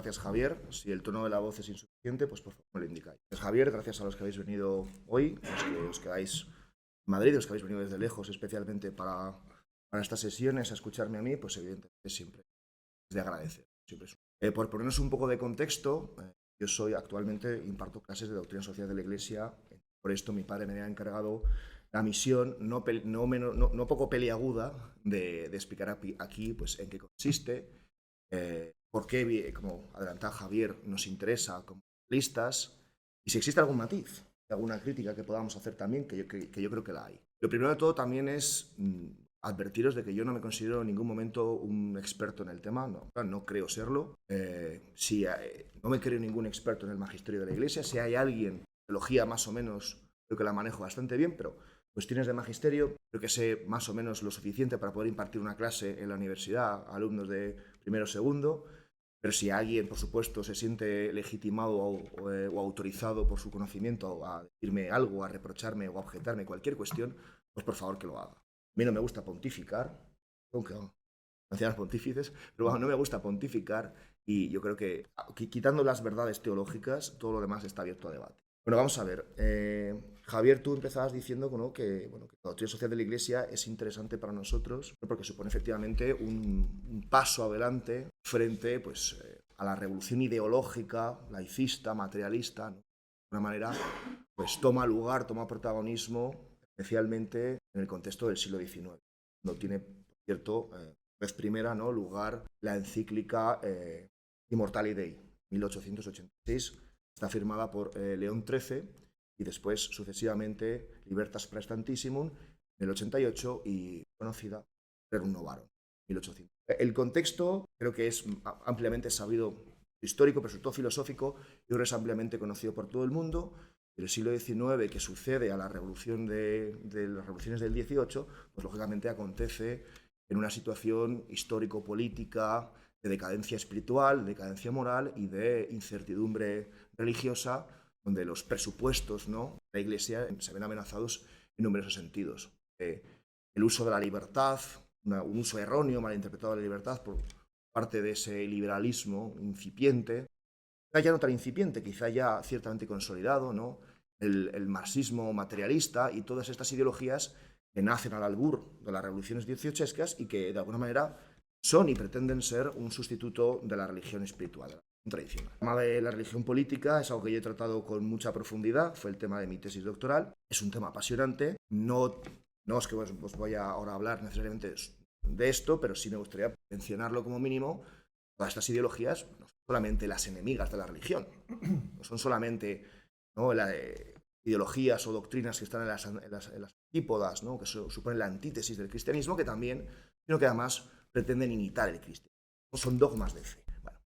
gracias, Javier. Si el tono de la voz es insuficiente, pues por favor me lo indicáis. Javier, gracias a los que habéis venido hoy, los que os quedáis en Madrid, los que habéis venido desde lejos, especialmente para estas sesiones, a escucharme a mí, pues evidentemente siempre es de agradecer. Siempre por ponernos un poco de contexto, yo actualmente imparto clases de doctrina social de la Iglesia. Por esto mi padre me ha encargado la misión no poco peliaguda de explicar aquí pues, en qué consiste, por qué, como adelantaba Javier, nos interesa como listas y si existe algún matiz, alguna crítica que podamos hacer también, que yo creo que la hay. Lo primero de todo también es advertiros de que yo no me considero en ningún momento un experto en el tema, no creo serlo. No me creo ningún experto en el magisterio de la Iglesia. Si hay alguien, teología más o menos, creo que la manejo bastante bien, pero cuestiones de magisterio, creo que sé más o menos lo suficiente para poder impartir una clase en la universidad a alumnos de primero o segundo. Pero si alguien, por supuesto, se siente legitimado o autorizado por su conocimiento a decirme algo, a reprocharme o a objetarme cualquier cuestión, pues por favor que lo haga. A mí no me gusta pontificar, aunque ancianos pontífices, pero bueno, no me gusta pontificar y yo creo que quitando las verdades teológicas, todo lo demás está abierto a debate. Bueno, vamos a ver. Javier, tú empezabas diciendo que la doctrina social de la Iglesia es interesante para nosotros porque supone efectivamente un paso adelante frente pues, a la revolución ideológica, laicista, materialista, ¿no? De alguna manera, pues toma protagonismo, especialmente en el contexto del siglo XIX. No tiene, por cierto, vez primera, ¿no?, lugar la encíclica Immortali Dei, 1886, está firmada por León XIII y después sucesivamente Libertas Praestantissimum en el 88 y conocida Rerum Novarum, 1800. El contexto creo que es ampliamente sabido, histórico, pero sobre todo filosófico, y ahora es ampliamente conocido por todo el mundo. El siglo XIX, que sucede a la revolución de las revoluciones del XVIII, pues lógicamente acontece en una situación histórico-política de decadencia espiritual, de decadencia moral y de incertidumbre religiosa, donde los presupuestos, ¿no?, de la Iglesia se ven amenazados en numerosos sentidos. El uso de la libertad, un uso erróneo, malinterpretado de la libertad por parte de ese liberalismo incipiente, ya no tan incipiente, quizá ya ciertamente consolidado, ¿no?, el marxismo materialista y todas estas ideologías que nacen al albur de las revoluciones dieciochescas y que de alguna manera son y pretenden ser un sustituto de la religión espiritual, de la religión tradicional. El tema de la religión política es algo que yo he tratado con mucha profundidad, fue el tema de mi tesis doctoral, es un tema apasionante, no es que os voy a ahora hablar necesariamente de esto, pero sí me gustaría mencionarlo como mínimo. Todas estas ideologías no son solamente las enemigas de la religión, no son solamente, ¿no?, ideologías o doctrinas que están en las antípodas, ¿no?, que suponen la antítesis del cristianismo, sino que además pretenden imitar el cristianismo. Son dogmas de fe. Bueno,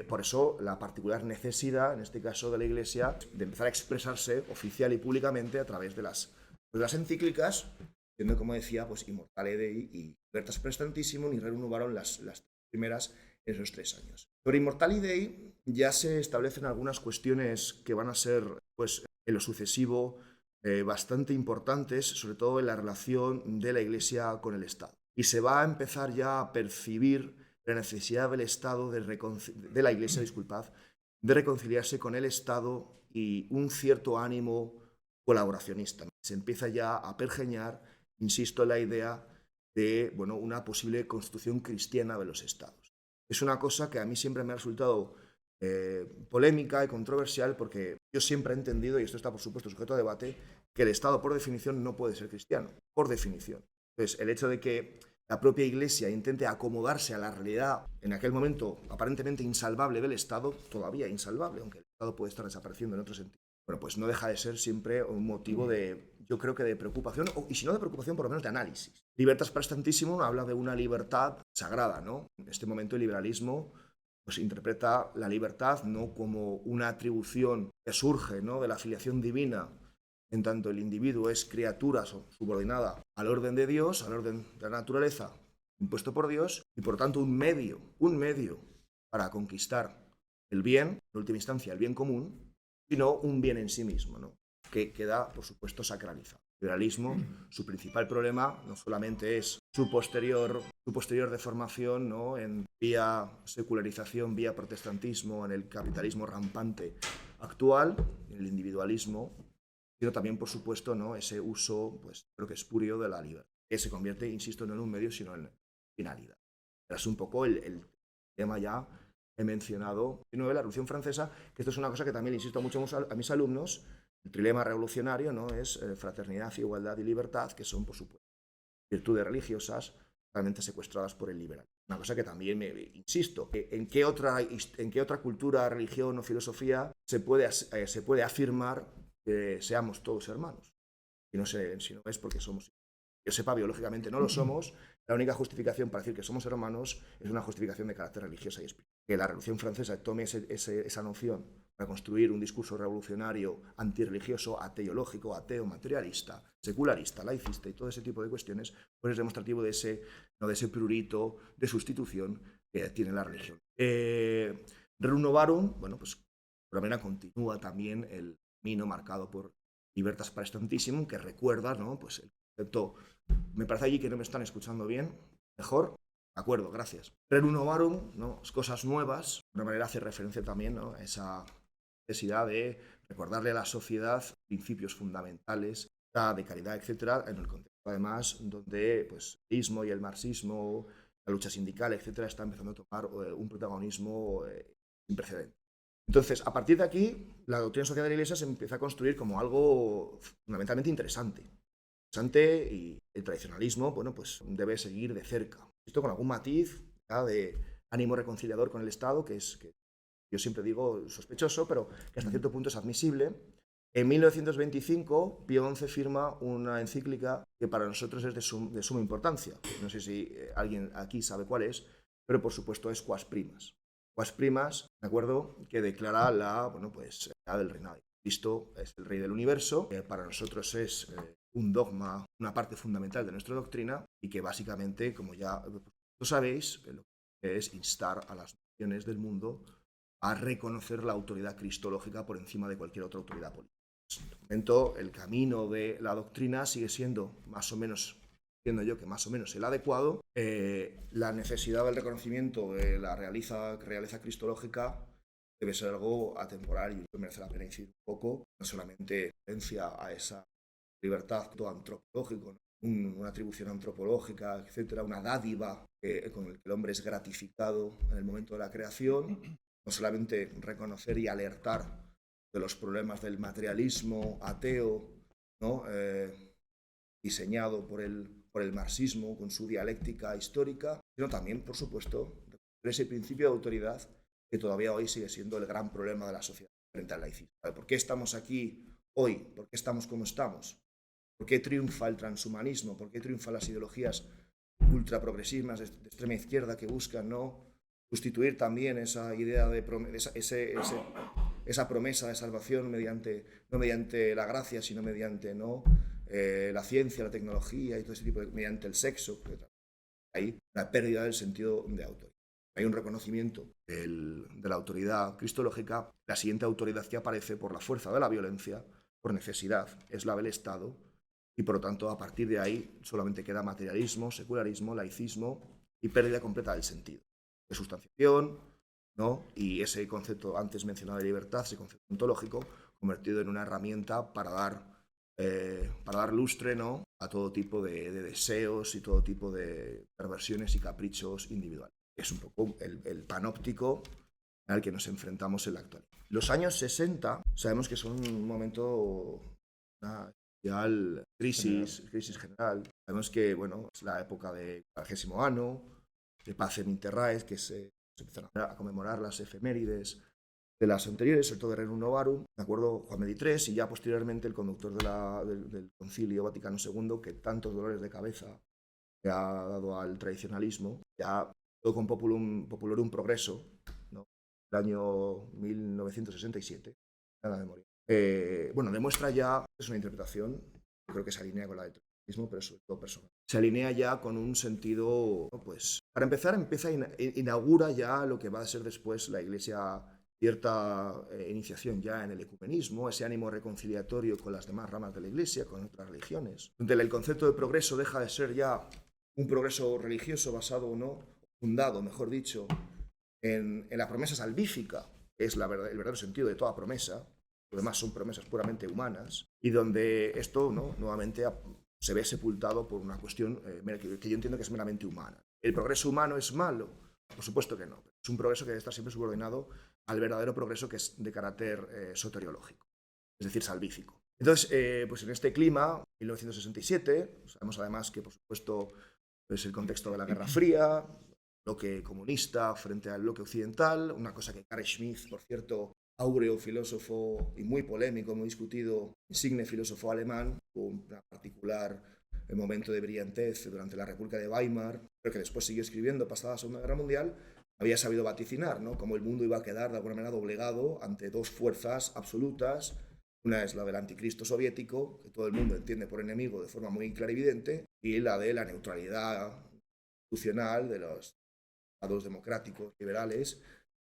por eso la particular necesidad, en este caso de la Iglesia, de empezar a expresarse oficial y públicamente a través de las encíclicas, siendo, como decía, pues Immortale Dei y Libertas Praestantissimum y Rerum Novarum las primeras en esos 3 años. Sobre Immortali Dei ya se establecen algunas cuestiones que van a ser, pues, en lo sucesivo bastante importantes, sobre todo en la relación de la Iglesia con el Estado. Y se va a empezar ya a percibir la necesidad del Estado, de la Iglesia, de reconciliarse con el Estado y un cierto ánimo colaboracionista. Se empieza ya a pergeñar, insisto, en la idea de una posible constitución cristiana de los estados. Es una cosa que a mí siempre me ha resultado polémica y controversial porque yo siempre he entendido, y esto está por supuesto sujeto a debate, que el Estado por definición no puede ser cristiano, por definición. Entonces, el hecho de que la propia Iglesia intente acomodarse a la realidad en aquel momento aparentemente insalvable del Estado, todavía insalvable, aunque el Estado puede estar desapareciendo en otro sentido, bueno, pues no deja de ser siempre un motivo yo creo que de preocupación, y si no de preocupación, por lo menos de análisis. Libertas Praestantissimum habla de una libertad sagrada, ¿no? En este momento el liberalismo pues interpreta la libertad no como una atribución que surge, ¿no?, de la filiación divina, en tanto el individuo es criatura subordinada al orden de Dios, al orden de la naturaleza impuesto por Dios, y por tanto un medio para conquistar el bien, en última instancia el bien común, sino un bien en sí mismo, ¿no?, que queda, por supuesto, sacralizado. El liberalismo, su principal problema no solamente es su posterior deformación, ¿no? En vía secularización, vía protestantismo, en el capitalismo rampante actual, en el individualismo, sino también, por supuesto, ¿no? Ese uso, pues, creo que espurio de la libertad, que se convierte, insisto, no en un medio, sino en finalidad. Es un poco el tema ya he mencionado, de la Revolución Francesa, que esto es una cosa que también insisto mucho a mis alumnos. El trilema revolucionario, ¿no? Es fraternidad, igualdad y libertad, que son, por supuesto, virtudes religiosas realmente secuestradas por el liberalismo. Una cosa que también insisto, ¿en qué otra cultura, religión o filosofía se puede afirmar que seamos todos hermanos? Si no es porque somos. Yo sepa, biológicamente no lo somos. La única justificación para decir que somos hermanos es una justificación de carácter religiosa y espiritual. Que la Revolución Francesa tome esa noción para construir un discurso revolucionario, antirreligioso, ateológico, ateo, materialista, secularista, laicista y todo ese tipo de cuestiones, pues es demostrativo de ese prurito de sustitución que tiene la religión. Rerum Novarum, bueno, pues de alguna manera continúa también el camino marcado por Libertas Praestantissimum, que recuerda, ¿no? Pues el concepto. Me parece allí que no me están escuchando bien. Mejor. De acuerdo, gracias. Rerum Novarum, ¿no? Cosas nuevas. De alguna manera hace referencia también, ¿no? A esa necesidad de recordarle a la sociedad principios fundamentales de caridad, etcétera, en el contexto, además, donde pues, el ismo y el marxismo, la lucha sindical, etcétera, está empezando a tomar un protagonismo sin precedentes. Entonces, a partir de aquí, la doctrina social de la Iglesia se empieza a construir como algo fundamentalmente interesante. Y el tradicionalismo, bueno, pues debe seguir de cerca. Esto con algún matiz ya de ánimo reconciliador con el Estado, que yo siempre digo sospechoso, pero que hasta cierto punto es admisible. En 1925, Pío XI firma una encíclica que para nosotros es de suma importancia. No sé si alguien aquí sabe cuál es, pero por supuesto es Quas Primas. Quas Primas, ¿de acuerdo?, que declara la del reinado de Cristo es el rey del universo, que para nosotros es un dogma, una parte fundamental de nuestra doctrina y que básicamente, como ya lo sabéis, lo que es instar a las naciones del mundo a reconocer la autoridad cristológica por encima de cualquier otra autoridad política. En este momento, el camino de la doctrina sigue siendo más o menos, entiendo yo que más o menos el adecuado. La necesidad del reconocimiento de la realeza cristológica debe ser algo atemporal y merece la pena incidir un poco, no solamente referencia a esa libertad antropológica, una atribución antropológica, etcétera, una dádiva con la que el hombre es gratificado en el momento de la creación, no solamente reconocer y alertar de los problemas del materialismo ateo, ¿no? Diseñado por el marxismo con su dialéctica histórica, sino también, por supuesto, ese principio de autoridad que todavía hoy sigue siendo el gran problema de la sociedad frente al laicismo. ¿Por qué estamos aquí hoy? ¿Por qué estamos como estamos? ¿Por qué triunfa el transhumanismo? ¿Por qué triunfan las ideologías ultraprogresivas de extrema izquierda que buscan no sustituir también esa idea de esa promesa de salvación no mediante la gracia, sino mediante la ciencia, la tecnología y todo ese tipo mediante el sexo? Hay una pérdida del sentido de autoridad. Hay un reconocimiento de la autoridad cristológica. La siguiente autoridad que aparece por la fuerza de la violencia, por necesidad, es la del Estado. Y por lo tanto, a partir de ahí, solamente queda materialismo, secularismo, laicismo y pérdida completa del sentido. De sustanciación, ¿no? Y ese concepto antes mencionado de libertad, ese concepto ontológico, convertido en una herramienta para dar lustre, ¿no?, a todo tipo de deseos y todo tipo de perversiones y caprichos individuales. Es un poco el panóptico al que nos enfrentamos en la actualidad. Los años 60 sabemos que son un momento, una crisis general. Sabemos que, bueno, es la época del 40º año, de Pacem Interraes, que se empiezan a conmemorar las efemérides de las anteriores, sobre todo de Rerum Novarum, de acuerdo, Juan XXIII, y ya posteriormente el conductor del Concilio Vaticano II, que tantos dolores de cabeza le ha dado al tradicionalismo, ya todo con Populorum Progresso, ¿no?, el año 1967, nada de memoria. Bueno, demuestra ya, es una interpretación, creo que se alinea con la del tradicionalismo, pero sobre todo personal. Se alinea ya con un sentido, pues, para empezar, inaugura ya lo que va a ser después la Iglesia, cierta iniciación ya en el ecumenismo, ese ánimo reconciliatorio con las demás ramas de la Iglesia, con otras religiones, donde el concepto de progreso deja de ser ya un progreso religioso basado o no, fundado, mejor dicho, en la promesa salvífica, que es el verdadero sentido de toda promesa, lo demás son promesas puramente humanas, y donde esto, ¿no?, nuevamente se ve sepultado por una cuestión que yo entiendo que es meramente humana. ¿El progreso humano es malo? Por supuesto que no. Es un progreso que debe estar siempre subordinado al verdadero progreso que es de carácter soteriológico, es decir, salvífico. Entonces, pues en este clima, 1967, sabemos además que, por supuesto, es el contexto de la Guerra Fría, bloque comunista frente al bloque occidental, una cosa que Carl Schmitt, por cierto, áureo filósofo y muy polémico, muy discutido, insigne filósofo alemán, con un particular momento de brillantez durante la República de Weimar, pero que después siguió escribiendo pasada la Segunda Guerra Mundial, había sabido vaticinar, ¿no?, cómo el mundo iba a quedar de alguna manera doblegado ante dos fuerzas absolutas. Una es la del anticristo soviético, que todo el mundo entiende por enemigo de forma muy clarividente, y la de la neutralidad institucional de los estados democráticos liberales,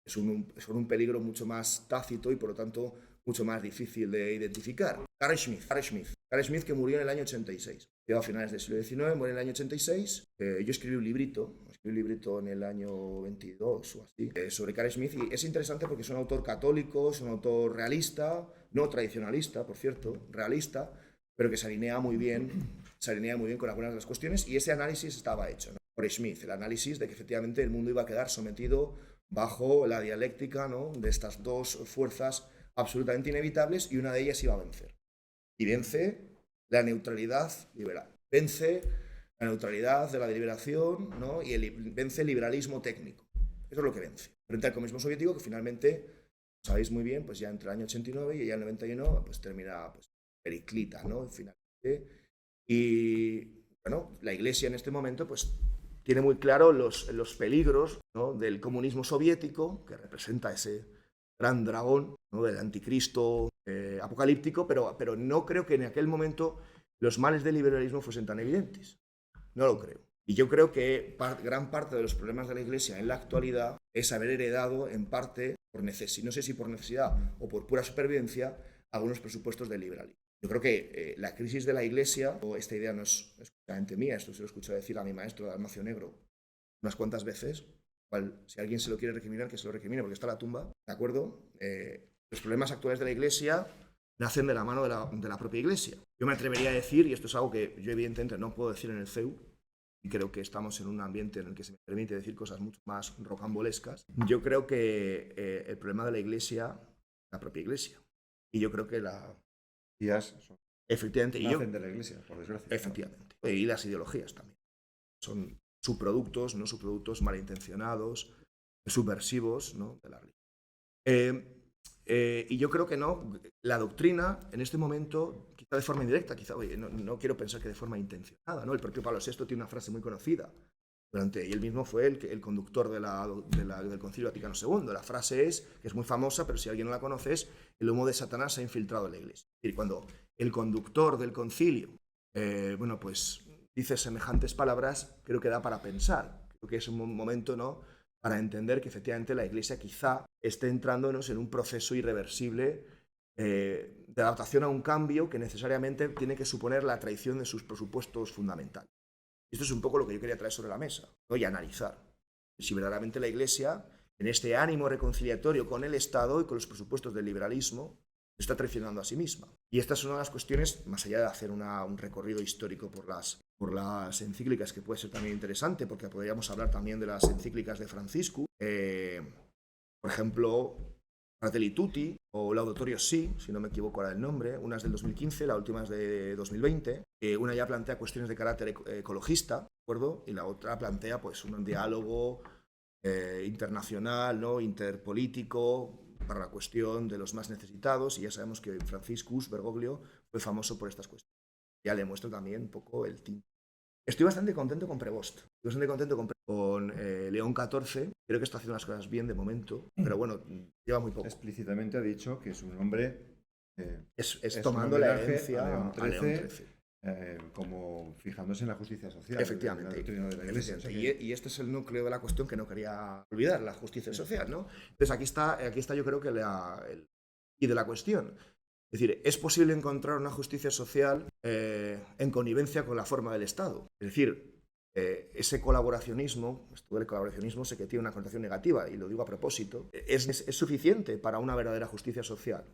que son un peligro mucho más tácito y por lo tanto mucho más difícil de identificar. Carl Schmitt, que murió en el año 86. Llegó a finales del siglo XIX, murió en el año 86. Yo escribí un librito en el año 22 o así, sobre Carl Schmitt, y es interesante porque es un autor católico, es un autor realista, no tradicionalista, por cierto, realista, pero que se alinea muy bien con algunas de las cuestiones, y ese análisis estaba hecho, ¿no?, por Schmitt, el análisis de que efectivamente el mundo iba a quedar sometido bajo la dialéctica, ¿no?, de estas dos fuerzas absolutamente inevitables, y una de ellas iba a vencer. Y vence la neutralidad liberal, vence la neutralidad de la deliberación, ¿no?, y vence el liberalismo técnico. Eso es lo que vence. Frente al comunismo soviético, que finalmente, sabéis muy bien, pues ya entre el año 89 y ya el 91, pues termina, pues, periclita, ¿no?, finalmente. Y bueno, la Iglesia en este momento, pues, tiene muy claro los peligros, ¿no?, del comunismo soviético, que representa ese gran dragón, ¿no?, del anticristo apocalíptico, pero no creo que en aquel momento los males del liberalismo fuesen tan evidentes. No lo creo. Y yo creo que gran parte de los problemas de la Iglesia en la actualidad es haber heredado, en parte, no sé si por necesidad o por pura supervivencia, algunos presupuestos del liberalismo. Yo creo que la crisis de la Iglesia, o esta idea no es exclusivamente mía, esto se lo he escuchado decir a mi maestro Dalmacio Negro unas cuantas veces, si alguien se lo quiere recriminar, que se lo recrimine, porque está la tumba, ¿de acuerdo? Los problemas actuales de la Iglesia nacen de la mano de la propia Iglesia. Yo me atrevería a decir, y esto es algo que yo evidentemente no puedo decir en el CEU, y creo que estamos en un ambiente en el que se me permite decir cosas mucho más rocambolescas, yo creo que el problema de la Iglesia, la propia Iglesia, y yo creo que efectivamente, nacen de la Iglesia, por desgracia. Efectivamente, y las ideologías también. Son subproductos, no subproductos malintencionados, subversivos, ¿no?, de la religión. Y yo creo que no, la doctrina en este momento, quizá de forma indirecta, quizá, no quiero pensar que de forma intencionada, ¿no? El propio Pablo VI tiene una frase muy conocida, y él mismo fue el conductor del Concilio Vaticano II. La frase que es muy famosa, pero si alguien no la conoce, es: el humo de Satanás se ha infiltrado en la Iglesia. Es decir, cuando el conductor del concilio, pues dice semejantes palabras, creo que da para pensar. Creo que es un momento, ¿no?, para entender que efectivamente la Iglesia quizá esté entrándonos en un proceso irreversible de adaptación a un cambio que necesariamente tiene que suponer la traición de sus presupuestos fundamentales. Y esto es un poco lo que yo quería traer sobre la mesa, ¿no?, y analizar si verdaderamente la Iglesia, en este ánimo reconciliatorio con el Estado y con los presupuestos del liberalismo, está traicionando a sí misma. Y esta es una de las cuestiones, más allá de hacer un recorrido histórico por las encíclicas, que puede ser también interesante, porque podríamos hablar también de las encíclicas de Francisco, por ejemplo, Fratelli Tutti o Laudatorio Si, si no me equivoco ahora el nombre. Una es del 2015, la última es de 2020. Una ya plantea cuestiones de carácter ecologista, ¿de acuerdo? Y la otra plantea, pues, un diálogo internacional, ¿no?, interpolítico, para la cuestión de los más necesitados, y ya sabemos que Franciscus Bergoglio fue famoso por estas cuestiones. Ya le muestro también un poco el tinte. Estoy bastante contento con Prevost, con León XIV. Creo que está haciendo las cosas bien de momento, pero bueno, lleva muy poco. Explícitamente ha dicho que su nombre es tomando la herencia a León XIII. Como fijándose en la justicia social. Efectivamente. De la Iglesia. Y este es el núcleo de la cuestión que no quería olvidar, la justicia social, ¿no? Entonces aquí está yo creo que y de la cuestión. Es decir, ¿es posible encontrar una justicia social en connivencia con la forma del Estado? Es decir, ese colaboracionismo, esto del colaboracionismo sé que tiene una connotación negativa, y lo digo a propósito, es suficiente para una verdadera justicia social.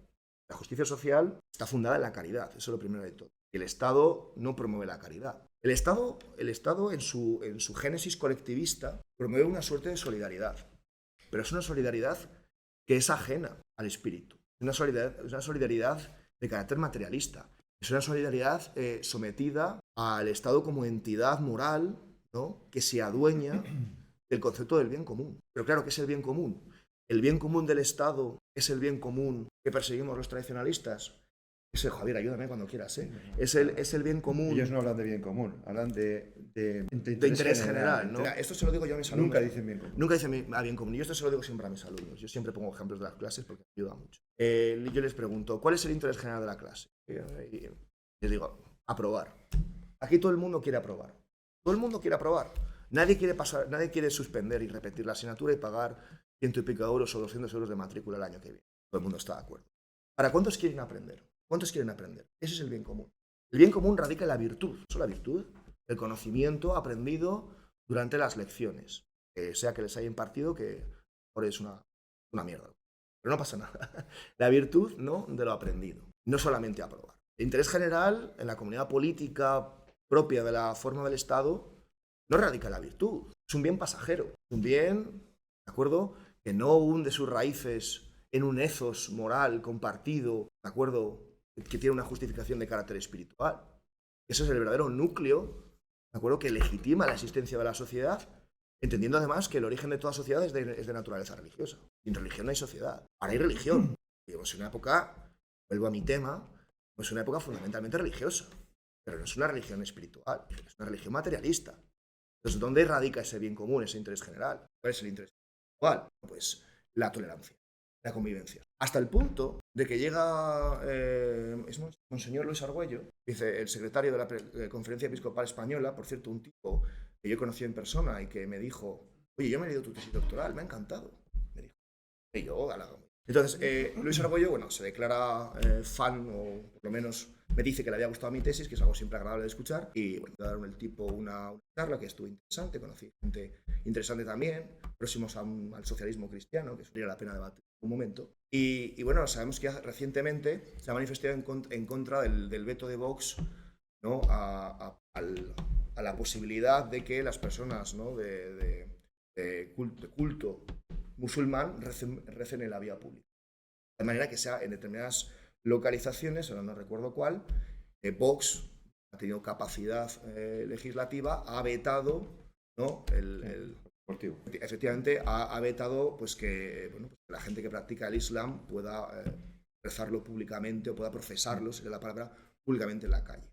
La justicia social está fundada en la caridad, eso es lo primero de todo. El Estado no promueve la caridad. El Estado en su génesis colectivista promueve una suerte de solidaridad, pero es una solidaridad que es ajena al espíritu. Es una solidaridad de carácter materialista. Es una solidaridad sometida al Estado como entidad moral, ¿no?, que se adueña del concepto del bien común. Pero claro, ¿qué es el bien común? El bien común del Estado es el bien común que perseguimos los tradicionalistas. Javier, ayúdame cuando quieras, ¿eh? Es el bien común. Ellos no hablan de bien común, hablan de interés general, ¿no? Esto se lo digo yo a mis alumnos. Nunca dicen bien común. Nunca dicen bien común. Y yo esto se lo digo siempre a mis alumnos. Yo siempre pongo ejemplos de las clases porque me ayuda mucho. Yo les pregunto, ¿cuál es el interés general de la clase? Y les digo, aprobar. Aquí todo el mundo quiere aprobar. Todo el mundo quiere aprobar. Nadie quiere suspender y repetir la asignatura y pagar 100 y pico euros o 200 euros de matrícula el año que viene. Todo el mundo está de acuerdo. ¿Para cuántos quieren aprender? ¿Cuántos quieren aprender? Ese es el bien común. El bien común radica en la virtud. Eso es la virtud. El conocimiento aprendido durante las lecciones. Sea que les haya impartido, que ahora es una mierda. Pero no pasa nada. La virtud, ¿no?, de lo aprendido. No solamente aprobar. El interés general en la comunidad política propia de la forma del Estado no radica en la virtud. Es un bien pasajero. Es un bien, ¿de acuerdo?, que no hunde sus raíces en un ethos moral compartido, ¿de acuerdo?, que tiene una justificación de carácter espiritual. Ese es el verdadero núcleo, ¿de acuerdo?, que legitima la existencia de la sociedad, entendiendo además que el origen de toda sociedad es de naturaleza religiosa. Sin religión no hay sociedad. Ahora hay religión. Vivimos en una época, vuelvo a mi tema, es una época fundamentalmente religiosa, pero no es una religión espiritual, es una religión materialista. Entonces, ¿dónde radica ese bien común, ese interés general? ¿Cuál es el interés espiritual? Pues la tolerancia, la convivencia. Hasta el punto de que llega Monseñor Luis Argüello, dice el secretario de la Conferencia Episcopal Española, por cierto, un tipo que yo conocí en persona y que me dijo, oye, yo me he leído tu tesis doctoral, me ha encantado. Me dijo, y yo, entonces, Luis Argüello, bueno, se declara fan, o por lo menos me dice que le había gustado mi tesis, que es algo siempre agradable de escuchar, y bueno, daron el tipo una charla que estuvo interesante, conocí gente interesante también, próximos al socialismo cristiano, que valdría la pena debatir un momento. Y bueno, sabemos que recientemente se ha manifestado en contra del veto de Vox, ¿no?, a la posibilidad de que las personas, ¿no?, de culto musulmán recen en la vía pública. De manera que sea en determinadas localizaciones, ahora no recuerdo cuál, Vox ha tenido capacidad legislativa, ha vetado, ¿no?, efectivamente ha vetado, pues, que, bueno, pues, la gente que practica el Islam pueda rezarlo públicamente o pueda profesarlo, sería la palabra, públicamente en la calle.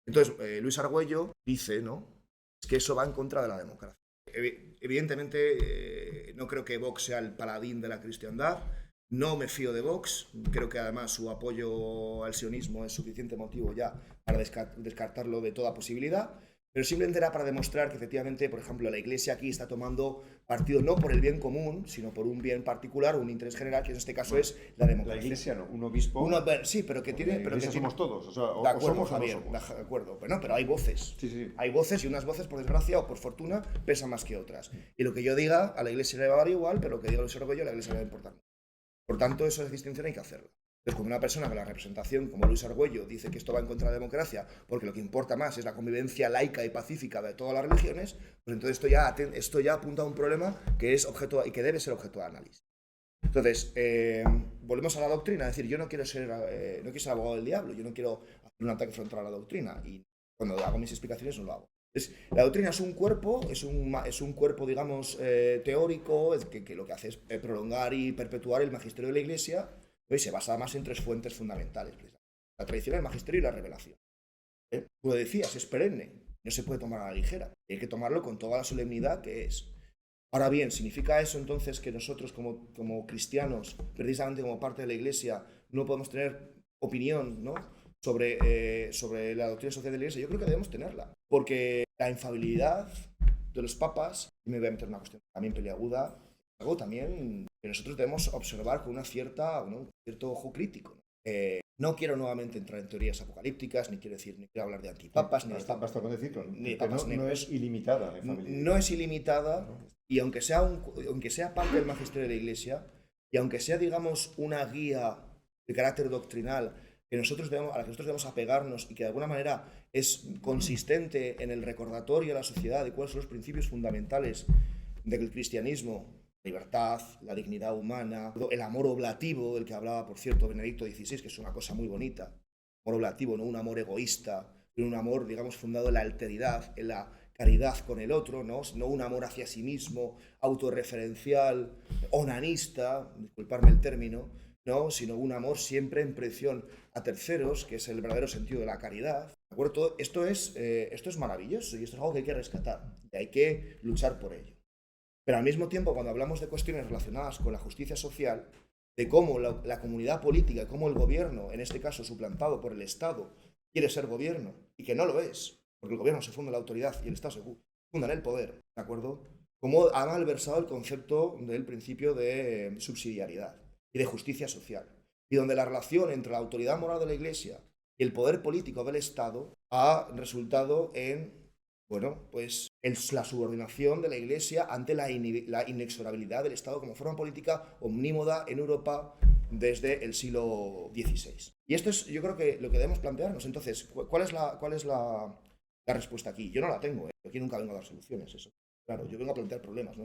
Entonces, Luis Argüello dice, ¿no?, es que eso va en contra de la democracia. Evidentemente, no creo que Vox sea el paladín de la cristiandad. No me fío de Vox. Creo que además su apoyo al sionismo es suficiente motivo ya para descartarlo de toda posibilidad. Pero simplemente era para demostrar que efectivamente, por ejemplo, la Iglesia aquí está tomando partido no por el bien común, sino por un bien particular, un interés general, que en este caso es la democracia. La Iglesia no, un obispo. Sí, pero que tiene. La Iglesia somos todos. O sea, de acuerdo, somos Javier, o no somos. de acuerdo. Pero hay voces. Sí. Hay voces, y unas voces, por desgracia o por fortuna, pesan más que otras. Y lo que yo diga a la Iglesia le va a dar igual, pero lo que diga Luis Argüello a la Iglesia le va a importar. Por tanto, esa distinción hay que hacerla. Entonces, cuando una persona con la representación como Luis Argüello dice que esto va en contra de la democracia porque lo que importa más es la convivencia laica y pacífica de todas las religiones, pues entonces esto ya apunta a un problema que es objeto y que debe ser objeto de análisis. Entonces, volvemos a la doctrina, es decir, yo no quiero ser abogado del diablo, yo no quiero hacer un ataque frontal a la doctrina, y cuando hago mis explicaciones no lo hago. Entonces, la doctrina es un cuerpo, digamos, teórico, que lo que hace es prolongar y perpetuar el magisterio de la Iglesia, y se basa más en tres fuentes fundamentales: la tradición, el magisterio y la revelación. Tú lo decías, es perenne, no se puede tomar a la ligera, hay que tomarlo con toda la solemnidad que es. Ahora bien, ¿significa eso entonces que nosotros como cristianos, precisamente como parte de la Iglesia, no podemos tener opinión, ¿no?, sobre la doctrina social de la Iglesia? Yo creo que debemos tenerla, porque la infalibilidad de los papas, y me voy a meter en una cuestión también peliaguda, algo también que nosotros debemos observar con un cierto ojo crítico, ¿no? No quiero nuevamente entrar en teorías apocalípticas, ni quiero hablar de antipapas, ni de Basta con decir ni de que papas no negras. es ilimitada la familia. No es ilimitada, y aunque sea parte del magisterio de la Iglesia, y aunque sea, digamos, una guía de carácter doctrinal a la que nosotros debemos apegarnos y que de alguna manera es consistente en el recordatorio a la sociedad de cuáles son los principios fundamentales del cristianismo: libertad, la dignidad humana, el amor oblativo, del que hablaba, por cierto, Benedicto XVI, que es una cosa muy bonita. Amor oblativo, no un amor egoísta, sino un amor, digamos, fundado en la alteridad, en la caridad con el otro, no un amor hacia sí mismo, autorreferencial, onanista, disculparme el término, no, sino un amor siempre en protección a terceros, que es el verdadero sentido de la caridad. ¿De acuerdo? Esto es maravilloso y esto es algo que hay que rescatar y hay que luchar por ello. Pero al mismo tiempo, cuando hablamos de cuestiones relacionadas con la justicia social, de cómo la comunidad política, cómo el gobierno, en este caso suplantado por el Estado, quiere ser gobierno y que no lo es, porque el gobierno se funda en la autoridad y el Estado se funda en el poder, ¿de acuerdo? Cómo ha malversado el concepto del principio de subsidiariedad y de justicia social, y donde la relación entre la autoridad moral de la Iglesia y el poder político del Estado ha resultado en, bueno, pues la subordinación de la Iglesia ante la inexorabilidad del Estado como forma política omnímoda en Europa desde el siglo XVI. Y esto es, yo creo que lo que debemos plantearnos. Entonces, ¿cuál es la respuesta aquí? Yo no la tengo, ¿eh? Aquí nunca vengo a dar soluciones, eso. Claro, yo vengo a plantear problemas, ¿no?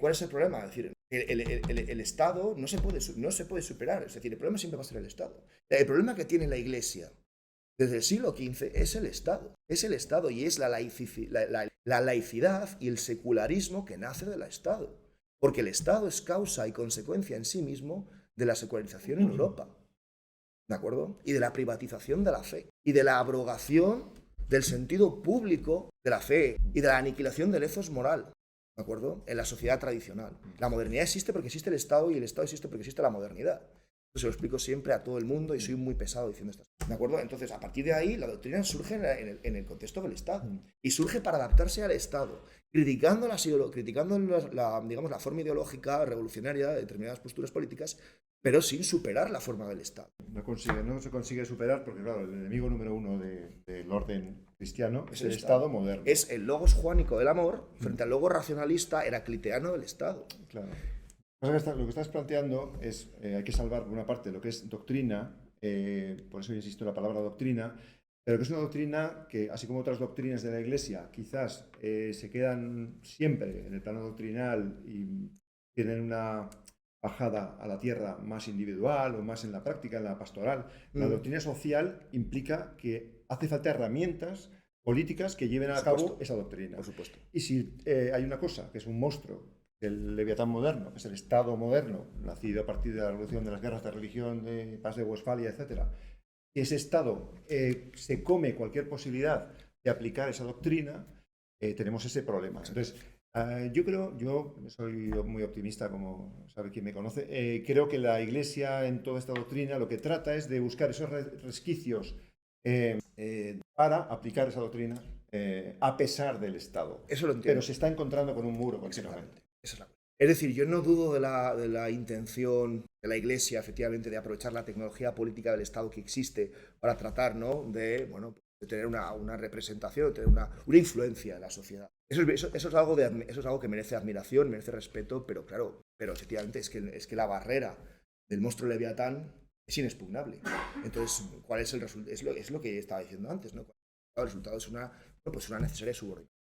¿Cuál es el problema? Es decir, el Estado no se puede superar. Es decir, el problema siempre va a ser el Estado. El problema que tiene la Iglesia desde el siglo XV es el Estado. Es el Estado y es la laicidad y el secularismo que nace del Estado. Porque el Estado es causa y consecuencia en sí mismo de la secularización en Europa. ¿De acuerdo? Y de la privatización de la fe. Y de la abrogación del sentido público de la fe. Y de la aniquilación del ethos moral. ¿De acuerdo? En la sociedad tradicional. La modernidad existe porque existe el Estado y el Estado existe porque existe la modernidad. Se lo explico siempre a todo el mundo y soy muy pesado diciendo estas cosas. ¿De acuerdo? Entonces, a partir de ahí, la doctrina surge en el contexto del Estado. Y surge para adaptarse al Estado, criticando la forma ideológica revolucionaria de determinadas posturas políticas, pero sin superar la forma del Estado. No se consigue superar porque, claro, el enemigo número uno del orden cristiano es el Estado Estado moderno. Es el logos juánico del amor frente al logos racionalista heracliteano del Estado. Claro. Lo que estás planteando es, hay que salvar por una parte lo que es doctrina, por eso insisto en la palabra doctrina, pero que es una doctrina que, así como otras doctrinas de la Iglesia, quizás se quedan siempre en el plano doctrinal y tienen una bajada a la tierra más individual o más en la práctica, en la pastoral. La doctrina social implica que hace falta herramientas políticas que lleven a cabo esa doctrina. Por supuesto. Y si hay una cosa que es un monstruo, el Leviatán moderno, que es el Estado moderno, nacido a partir de la revolución de las guerras de religión, de Paz de Westfalia, etc. Ese Estado se come cualquier posibilidad de aplicar esa doctrina, tenemos ese problema. Entonces, yo soy muy optimista, como sabe quien me conoce. Creo que la Iglesia en toda esta doctrina lo que trata es de buscar esos resquicios para aplicar esa doctrina a pesar del Estado. Eso lo entiendo. Pero se está encontrando con un muro continuamente. Es decir, yo no dudo de la intención de la Iglesia, efectivamente, de aprovechar la tecnología política del Estado que existe para tratar, ¿no?, de tener una representación, de tener una influencia en la sociedad. Eso es algo que merece admiración, merece respeto, pero claro, efectivamente es que la barrera del monstruo Leviatán es inexpugnable. Entonces, ¿cuál es el resultado? Es lo que estaba diciendo antes, ¿no? El resultado es una necesaria subordinación.